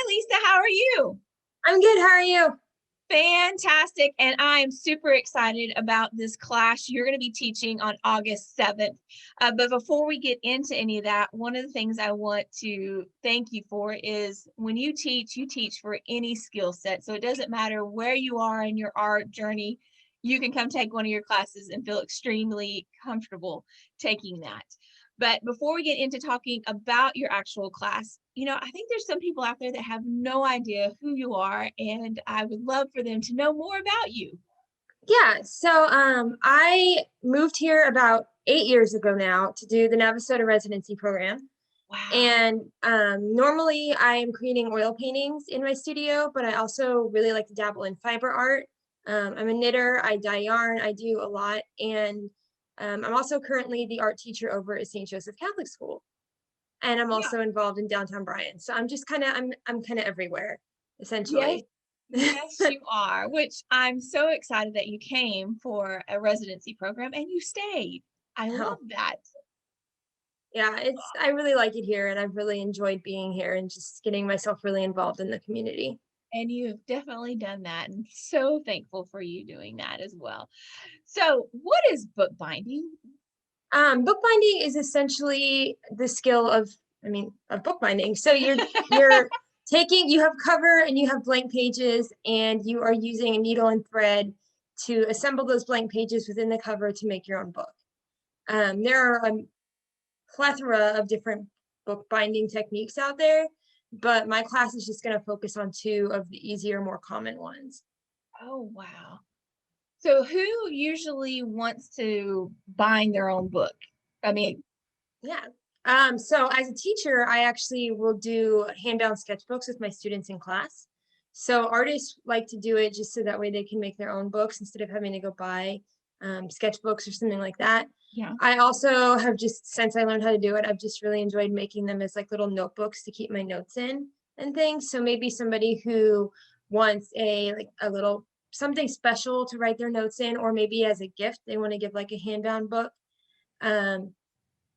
Lisa. How are you? I'm good. How are you? Fantastic. And I'm super excited about this class you're going to be teaching on August 7th. But before we get into any of that, one of the things I want to thank you for is when you teach for any skill set. So it doesn't matter where you are in your art journey, you can come take one of your classes and feel extremely comfortable taking that. But before we get into talking about your actual class, I think there's some people out there that have no idea who you are, and I would love for them to know more about you. Yeah, I moved here about 8 years ago now to do the Navasota residency program. Wow. And normally I am creating oil paintings in my studio, but I also really like to dabble in fiber art. I'm a knitter, I dye yarn, I do a lot. And I'm also currently the art teacher over at St. Joseph Catholic School. And I'm Yeah. also involved in downtown Bryan. So I'm kind of everywhere, Yes. essentially. Yes, you are, which I'm so excited that you came for a residency program and you stayed. I love Oh, that. yeah, I really like it here and I've really enjoyed being here and just getting myself really involved in the community. And you've definitely done that. And so thankful for you doing that as well. So, what is bookbinding? Bookbinding is essentially the skill of bookbinding. So you're you have cover and you have blank pages and you are using a needle and thread to assemble those blank pages within the cover to make your own book. There are a plethora of different bookbinding techniques out there, but my class is just going to focus on two of the easier, more common ones. Oh, wow. So who usually wants to bind their own book? I mean, Yeah. So as a teacher, I actually will do hand-bound sketchbooks with my students in class. So artists like to do it just so that way they can make their own books instead of having to go buy sketchbooks or something like that. yeah. I also have just, since I learned how to do it, I've just really enjoyed making them as like little notebooks to keep my notes in and things. So maybe somebody who wants a little something special to write their notes in, or maybe as a gift, they want to give like a hand-bound book. Um,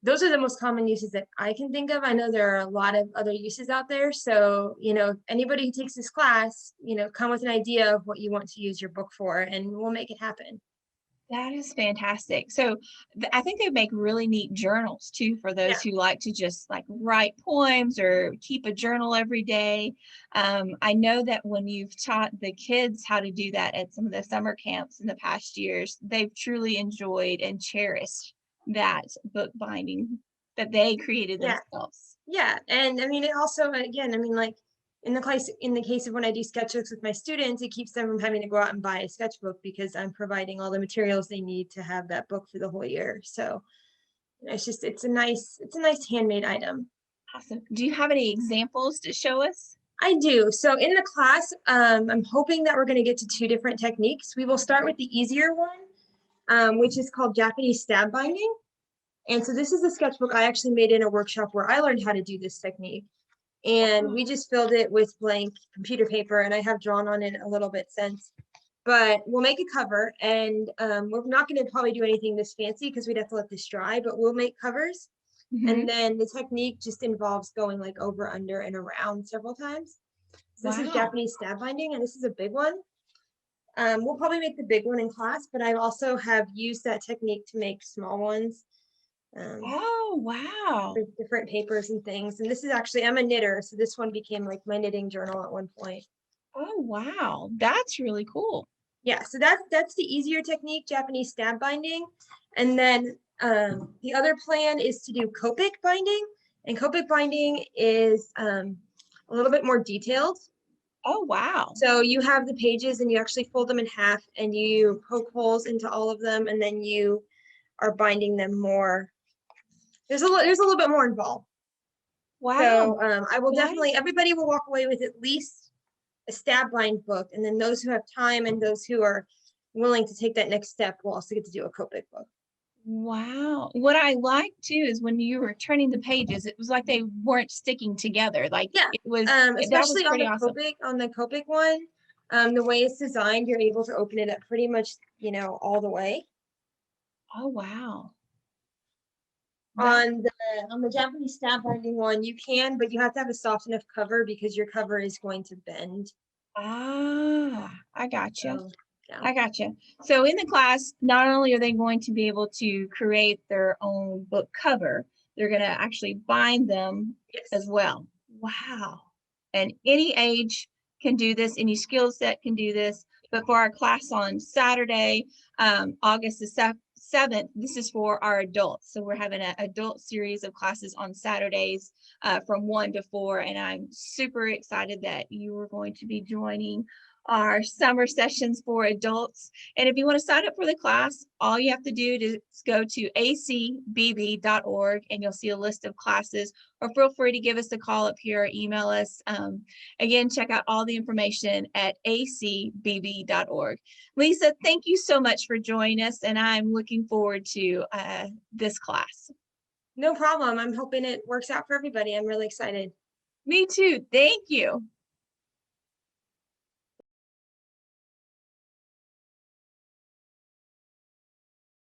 those are the most common uses that I can think of. I know there are a lot of other uses out there. So, anybody who takes this class, come with an idea of what you want to use your book for, and we'll make it happen. That is fantastic. So I think they make really neat journals too for Yeah. those who like to just like write poems or keep a journal every day. I know that when you've taught the kids how to do that at some of the summer camps in the past years, they've truly enjoyed and cherished that book binding that they created Yeah. themselves. Yeah. And I mean, it also, again, like in the case of when I do sketchbooks with my students, it keeps them from having to go out and buy a sketchbook because I'm providing all the materials they need to have that book for the whole year. So it's a nice handmade item. Awesome. Do you have any examples to show us? I do. So in the class, I'm hoping that we're going to get to two different techniques. We will start with the easier one, which is called Japanese stab binding. And so this is a sketchbook I actually made in a workshop where I learned how to do this technique. And we just filled it with blank computer paper, and I have drawn on it a little bit since. But we'll make a cover, and we're not going to probably do anything this fancy because we'd have to let this dry, but we'll make covers. Mhm. And then the technique just involves going like over, under, and around several times. So this is Wow. Japanese stab binding, and this is a big one. We'll probably make the big one in class, but I also have used that technique to make small ones Oh, wow. for different papers and things. And this is actually, I'm a knitter, so this one became like my knitting journal at one point. Oh, wow. That's really cool. Yeah, so that's the easier technique, Japanese stab binding. And then the other plan is to do Copic binding. And Copic binding is a little bit more detailed. Oh, wow. So you have the pages and you actually fold them in half and you poke holes into all of them, and then you are binding them more. There's a little bit more involved. Wow. So I will That definitely, is, everybody will walk away with at least a stab bind book, and then those who have time and those who are willing to take that next step will also get to do a Copic book. wow. What I like too is when you were turning the pages, it was like they weren't sticking together. Like Yeah, that was especially pretty awesome. On the Copic one, the way it's designed, you're able to open it up pretty much, all the way. Oh, wow. On the Japanese stamp binding one, you can, but you have to have a soft enough cover because your cover is going to bend. I gotcha. So, yeah. I gotcha. So in the class, not only are they going to be able to create their own book cover, they're going to actually bind them as Yes. well. Wow. And any age can do this, any skill set can do this. But for our class on Saturday, August the 7th, this is for our adults. So we're having an adult series of classes on Saturdays from 1 to 4. And I'm super excited that you are going to be joining our summer sessions for adults. And if you want to sign up for the class, all you have to do is go to acbv.org and you'll see a list of classes, or feel free to give us a call up here or email us. Again, check out all the information at acbv.org. Lisa, thank you so much for joining us, and I'm looking forward to this class. No problem. I'm hoping it works out for everybody. I'm really excited. Me too. Thank you.